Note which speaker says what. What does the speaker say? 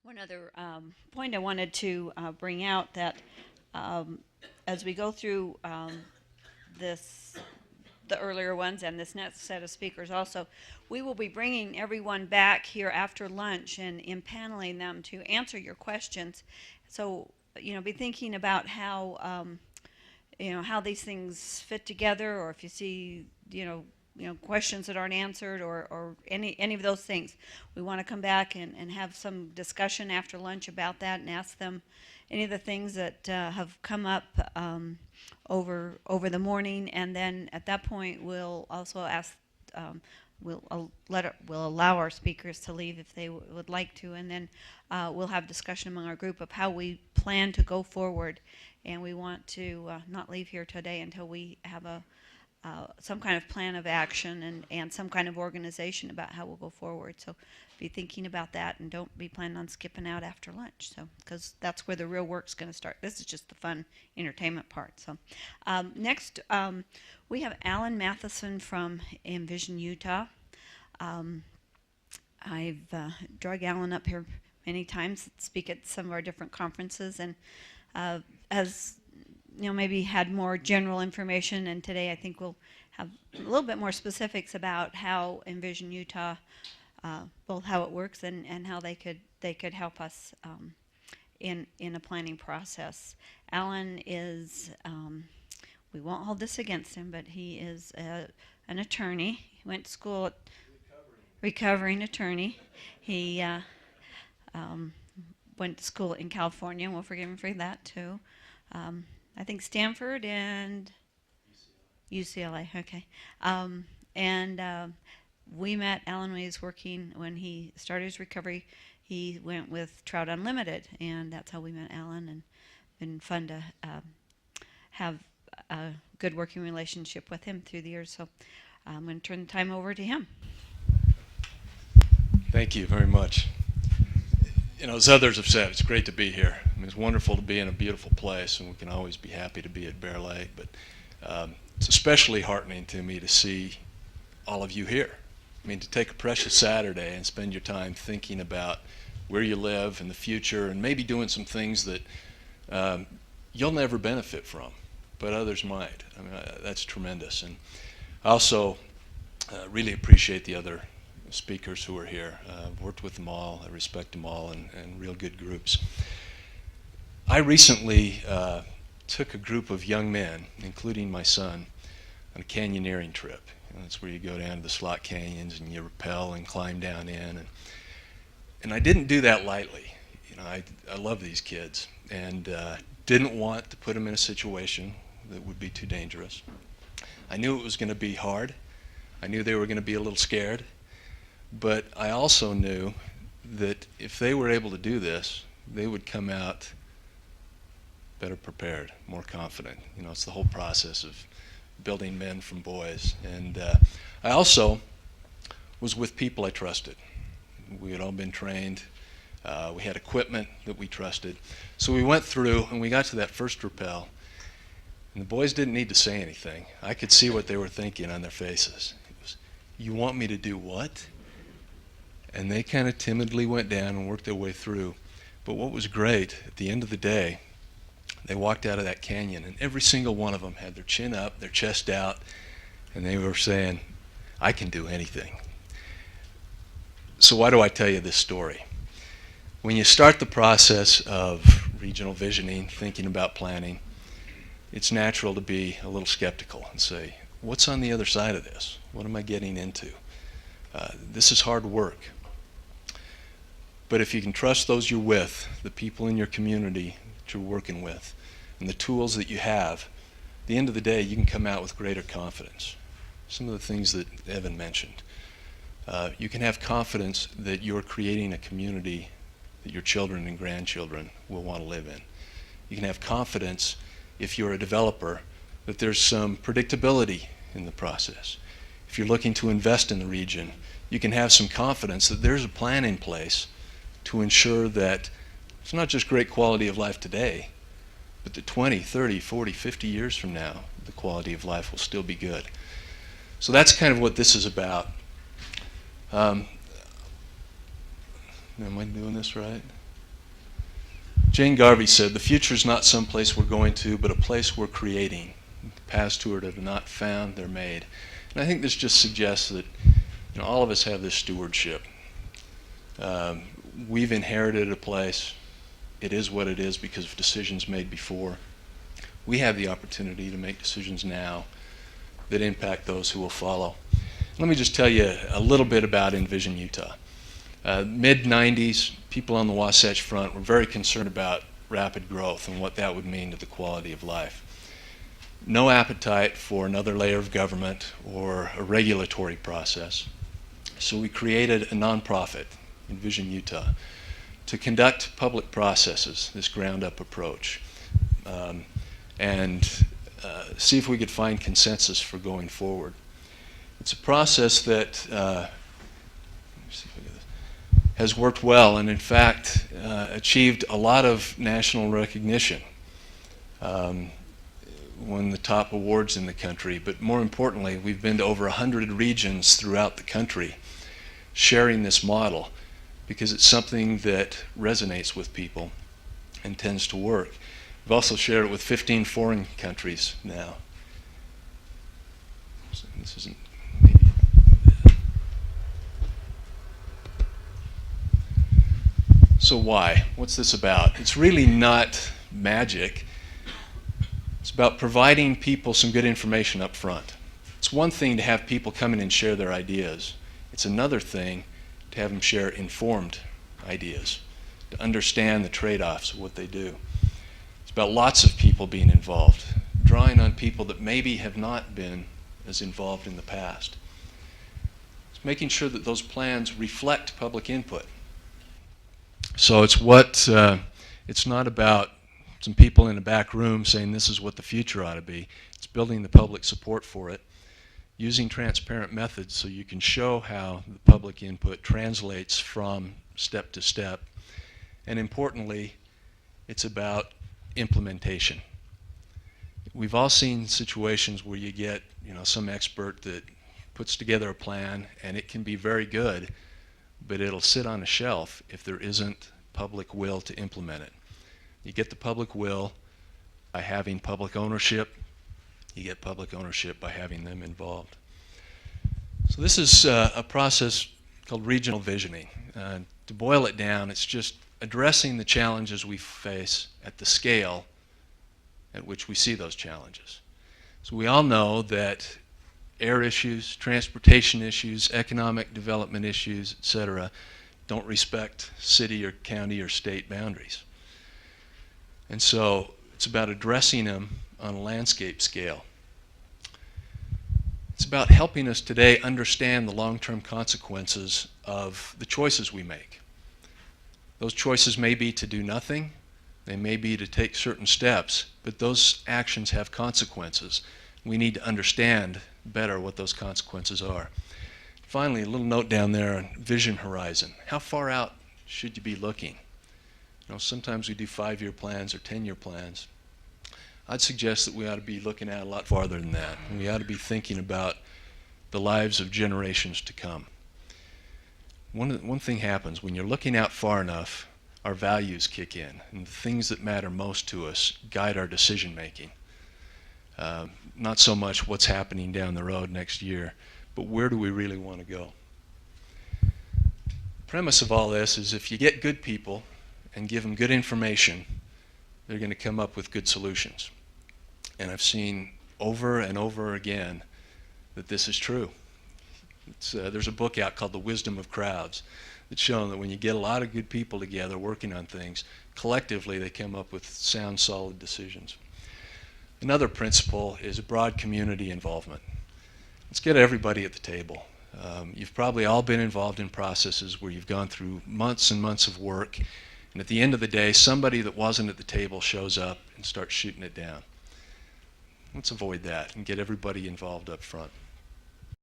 Speaker 1: One other point I wanted to bring out that um, as we go through this, the earlier ones and this next set of speakers also, we will be bringing everyone back here after lunch and impaneling them to answer your questions. So, be thinking about how, how these things fit together, or if you see, questions that aren't answered, or any of those things. We want to come back and have some discussion after lunch about that and ask them any of the things that have come up over the morning, and then at that point we'll also ask. We'll allow our speakers to leave if they would like to, and then we'll have discussion among our group of how we plan to go forward. And we want to not leave here today until we have some kind of plan of action and some kind of organization about how we'll go forward. So be thinking about that, and don't be planning on skipping out after lunch. So, because that's where the real work's going to start. This is just the fun entertainment part. So next, we have Alan Matheson from Envision Utah. Um, I've drug Alan up here many times to speak at some of our different conferences, and has maybe had more general information, and today I think we'll have a little bit more specifics about how Envision Utah, both how it works and how they could help us in a planning process. Alan is, we won't hold this against him, but he is an attorney. He went to school at recovering attorney. He um, went to school in California, and we'll forgive him for that too. I think Stanford and UCLA. Okay. And we met Alan when he was working, when he started his recovery. He went with Trout Unlimited, and that's how we met Alan, and been fun to have a good working relationship with him through the years. So I'm going to turn the time over to him.
Speaker 2: Thank you very much. As others have said, it's great to be here. I mean, it's wonderful to be in a beautiful place, and we can always be happy to be at Bear Lake, but it's especially heartening to me to see all of you here. I mean, to take a precious Saturday and spend your time thinking about where you live and the future, and maybe doing some things that you'll never benefit from, but others might. I mean, that's tremendous. And I also really appreciate the other speakers who are here. I've worked with them all. I respect them all, and real good groups. I recently took a group of young men, including my son, on a canyoneering trip. That's where you go down to the slot canyons and you rappel and climb down in. And I didn't do that lightly. I love these kids, and didn't want to put them in a situation that would be too dangerous. I knew it was going to be hard. I knew they were going to be a little scared. But I also knew that if they were able to do this, they would come out better prepared, more confident. It's the whole process of building men from boys. And I also was with people I trusted. We had all been trained. We had equipment that we trusted. So we went through, and we got to that first rappel, and the boys didn't need to say anything. I could see what they were thinking on their faces. It was, "You want me to do what?" And they kind of timidly went down and worked their way through. But what was great, at the end of the day, they walked out of that canyon, and every single one of them had their chin up, their chest out, and they were saying, "I can do anything." So why do I tell you this story? When you start the process of regional visioning, thinking about planning, it's natural to be a little skeptical and say, what's on the other side of this? What am I getting into? This is hard work. But if you can trust those you're with, the people in your community that you're working with, and the tools that you have, at the end of the day, you can come out with greater confidence. Some of the things that Evan mentioned. You can have confidence that you're creating a community that your children and grandchildren will want to live in. You can have confidence, if you're a developer, that there's some predictability in the process. If you're looking to invest in the region, you can have some confidence that there's a plan in place to ensure that it's not just great quality of life today, but that 20, 30, 40, 50 years from now, the quality of life will still be good. So that's kind of what this is about. Am I doing this right? Jane Garvey said, "The future is not some place we're going to, but a place we're creating. Paths to it are not found, they're made." And I think this just suggests that all of us have this stewardship. We've inherited a place. It is what it is because of decisions made before. We have the opportunity to make decisions now that impact those who will follow. Let me just tell you a little bit about Envision Utah. Mid-90s, people on the Wasatch Front were very concerned about rapid growth and what that would mean to the quality of life. No appetite for another layer of government or a regulatory process. So we created a nonprofit, Envision Utah, to conduct public processes, this ground-up approach, and see if we could find consensus for going forward. It's a process that has worked well and in fact achieved a lot of national recognition. Won the top awards in the country, but more importantly, we've been to over 100 regions throughout the country sharing this model because it's something that resonates with people and tends to work. We've also shared it with 15 foreign countries now. So this isn't maybe. So why? What's this about? It's really not magic. It's about providing people some good information up front. It's one thing to have people come in and share their ideas. It's another thing to have them share informed ideas, to understand the trade-offs of what they do. It's about lots of people being involved, drawing on people that maybe have not been as involved in the past. It's making sure that those plans reflect public input. So it's not about some people in a back room saying this is what the future ought to be. It's building the public support for it, using transparent methods so you can show how the public input translates from step to step. And importantly, it's about implementation. We've all seen situations where you get some expert that puts together a plan and it can be very good, but it'll sit on a shelf if there isn't public will to implement it. You get the public will by having public ownership. You get public ownership by having them involved. So this is a process called regional visioning. To boil it down, it's just addressing the challenges we face at the scale at which we see those challenges. So we all know that air issues, transportation issues, economic development issues, etc., don't respect city or county or state boundaries. And so it's about addressing them on a landscape scale. It's about helping us today understand the long-term consequences of the choices we make. Those choices may be to do nothing, they may be to take certain steps, but those actions have consequences. We need to understand better what those consequences are. Finally, a little note down there on vision horizon. How far out should you be looking? Sometimes we do 5-year plans or 10-year plans. I'd suggest that we ought to be looking at a lot farther than that. And we ought to be thinking about the lives of generations to come. One thing happens when you're looking out far enough, our values kick in, and the things that matter most to us guide our decision making. Not so much what's happening down the road next year, but where do we really want to go? The premise of all this is if you get good people and give them good information, they're going to come up with good solutions. And I've seen over and over again that this is true. There's a book out called The Wisdom of Crowds that's shown that when you get a lot of good people together working on things, collectively they come up with sound, solid decisions. Another principle is broad community involvement. Let's get everybody at the table. You've probably all been involved in processes where you've gone through months and months of work, and at the end of the day, somebody that wasn't at the table shows up and starts shooting it down. Let's avoid that and get everybody involved up front.